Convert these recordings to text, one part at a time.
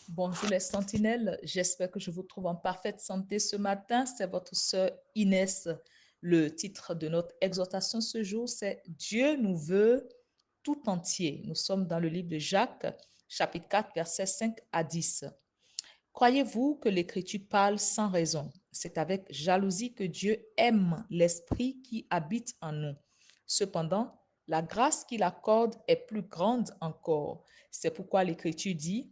Bonjour les sentinelles, j'espère que je vous trouve en parfaite santé ce matin. C'est votre sœur Inès. Le titre de notre exhortation ce jour, c'est Dieu nous veut tout entier. Nous sommes dans le livre de Jacques, chapitre 4, versets 5 à 10. Croyez-vous que l'Écriture parle sans raison? C'est avec jalousie que Dieu aime l'Esprit qui habite en nous. Cependant, la grâce qu'il accorde est plus grande encore. C'est pourquoi l'Écriture dit,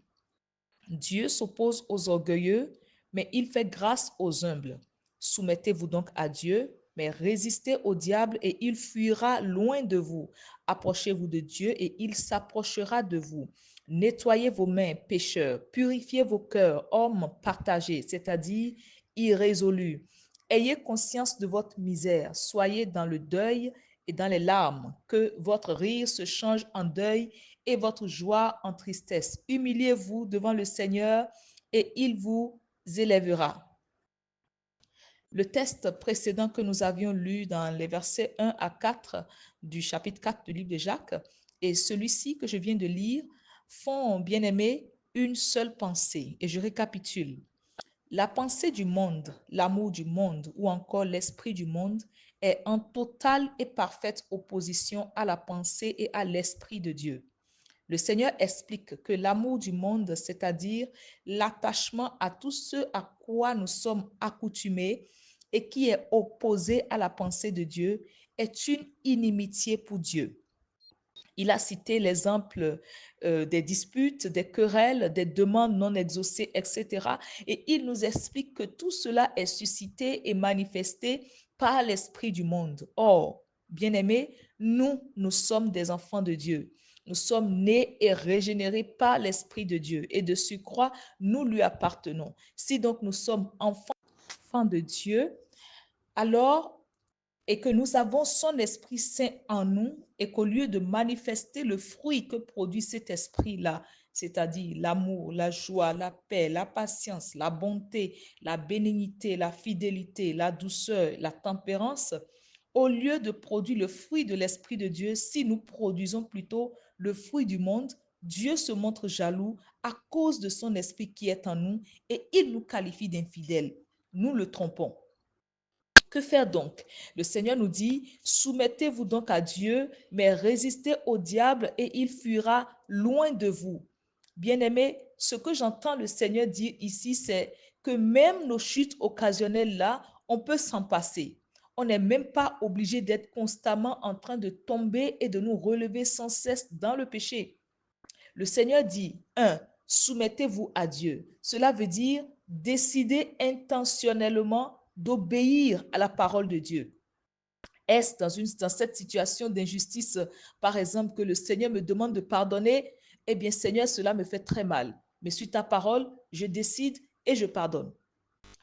Dieu s'oppose aux orgueilleux, mais il fait grâce aux humbles. Soumettez-vous donc à Dieu, mais résistez au diable et il fuira loin de vous. Approchez-vous de Dieu et il s'approchera de vous. Nettoyez vos mains, pécheurs. Purifiez vos cœurs, hommes partagés, c'est-à-dire irrésolus. Ayez conscience de votre misère. Soyez dans le deuil et dans les larmes. Que votre rire se change en deuil et votre joie en tristesse. Humiliez-vous devant le Seigneur et il vous élèvera. Le texte précédent que nous avions lu dans les versets 1 à 4 du chapitre 4 du livre de Jacques et celui-ci que je viens de lire font, bien aimé, une seule pensée. Et je récapitule. La pensée du monde, l'amour du monde ou encore l'esprit du monde est en totale et parfaite opposition à la pensée et à l'esprit de Dieu. Le Seigneur explique que l'amour du monde, c'est-à-dire l'attachement à tout ce à quoi nous sommes accoutumés et qui est opposé à la pensée de Dieu, est une inimitié pour Dieu. Il a cité l'exemple des disputes, des querelles, des demandes non exaucées, etc. Et il nous explique que tout cela est suscité et manifesté par l'esprit du monde. Or, bien-aimés, nous sommes des enfants de Dieu. Nous sommes nés et régénérés par l'Esprit de Dieu et de surcroît, nous lui appartenons. Si donc nous sommes enfants de Dieu, alors et que nous avons son Esprit Saint en nous et qu'au lieu de manifester le fruit que produit cet esprit-là, c'est-à-dire l'amour, la joie, la paix, la patience, la bonté, la bénignité, la fidélité, la douceur, la tempérance, au lieu de produire le fruit de l'Esprit de Dieu, si nous produisons plutôt le fruit du monde, Dieu se montre jaloux à cause de son esprit qui est en nous et il nous qualifie d'infidèles. Nous le trompons. Que faire donc? Le Seigneur nous dit, soumettez-vous donc à Dieu, mais résistez au diable et il fuira loin de vous. Bien-aimés, ce que j'entends le Seigneur dire ici, c'est que même nos chutes occasionnelles là, on peut s'en passer. On n'est même pas obligé d'être constamment en train de tomber et de nous relever sans cesse dans le péché. Le Seigneur dit, soumettez-vous à Dieu. Cela veut dire décider intentionnellement d'obéir à la parole de Dieu. Est-ce dans cette situation d'injustice, par exemple, que le Seigneur me demande de pardonner? Eh bien, Seigneur, cela me fait très mal. Mais sur ta parole, je décide et je pardonne.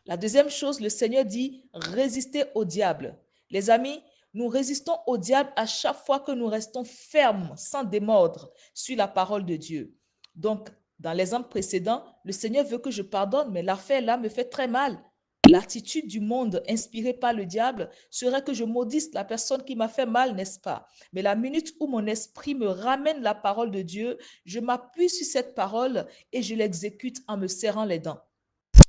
La deuxième chose, le Seigneur dit, résistez au diable. Les amis, nous résistons au diable à chaque fois que nous restons fermes, sans démordre, sur la parole de Dieu. Donc, dans l'exemple précédent, le Seigneur veut que je pardonne, mais l'affaire là me fait très mal. L'attitude du monde inspirée par le diable serait que je maudisse la personne qui m'a fait mal, n'est-ce pas? Mais la minute où mon esprit me ramène la parole de Dieu, je m'appuie sur cette parole et je l'exécute en me serrant les dents.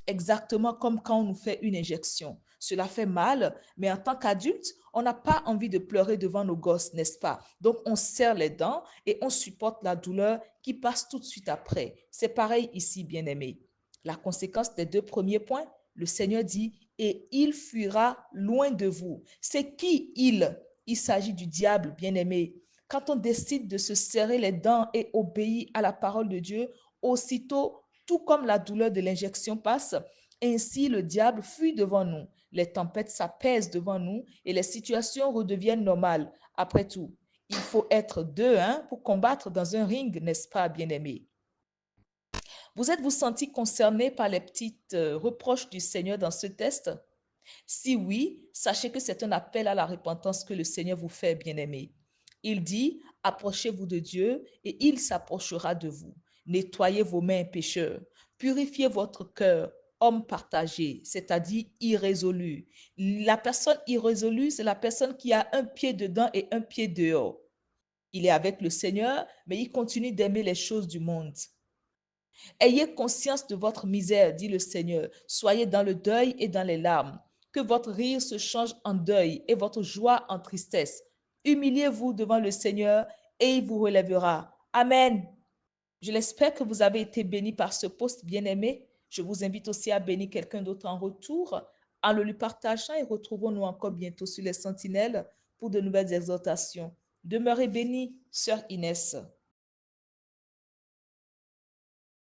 Exactement comme quand on nous fait une injection. Cela fait mal, mais en tant qu'adulte, on n'a pas envie de pleurer devant nos gosses, n'est-ce pas? Donc, on serre les dents et on supporte la douleur qui passe tout de suite après. C'est pareil ici, bien-aimé. La conséquence des deux premiers points, le Seigneur dit, et il fuira loin de vous. C'est qui il? Il s'agit du diable, bien-aimé. Quand on décide de se serrer les dents et obéir à la parole de Dieu, aussitôt tout comme la douleur de l'injection passe, ainsi le diable fuit devant nous. Les tempêtes s'apaisent devant nous et les situations redeviennent normales. Après tout, il faut être deux pour combattre dans un ring, n'est-ce pas, bien-aimé? Vous êtes-vous senti concerné par les petites reproches du Seigneur dans ce test? Si oui, sachez que c'est un appel à la repentance que le Seigneur vous fait, bien-aimé. Il dit, approchez-vous de Dieu et il s'approchera de vous. Nettoyez vos mains, pécheurs. Purifiez votre cœur, homme partagé, c'est-à-dire irrésolu. La personne irrésolue, c'est la personne qui a un pied dedans et un pied dehors. Il est avec le Seigneur, mais il continue d'aimer les choses du monde. Ayez conscience de votre misère, dit le Seigneur. Soyez dans le deuil et dans les larmes. Que votre rire se change en deuil et votre joie en tristesse. Humiliez-vous devant le Seigneur et il vous relèvera. Amen. Je l'espère que vous avez été bénis par ce post bien-aimé. Je vous invite aussi à bénir quelqu'un d'autre en retour en le lui partageant et retrouvons-nous encore bientôt sur les Sentinelles pour de nouvelles exhortations. Demeurez bénis, sœur Inès.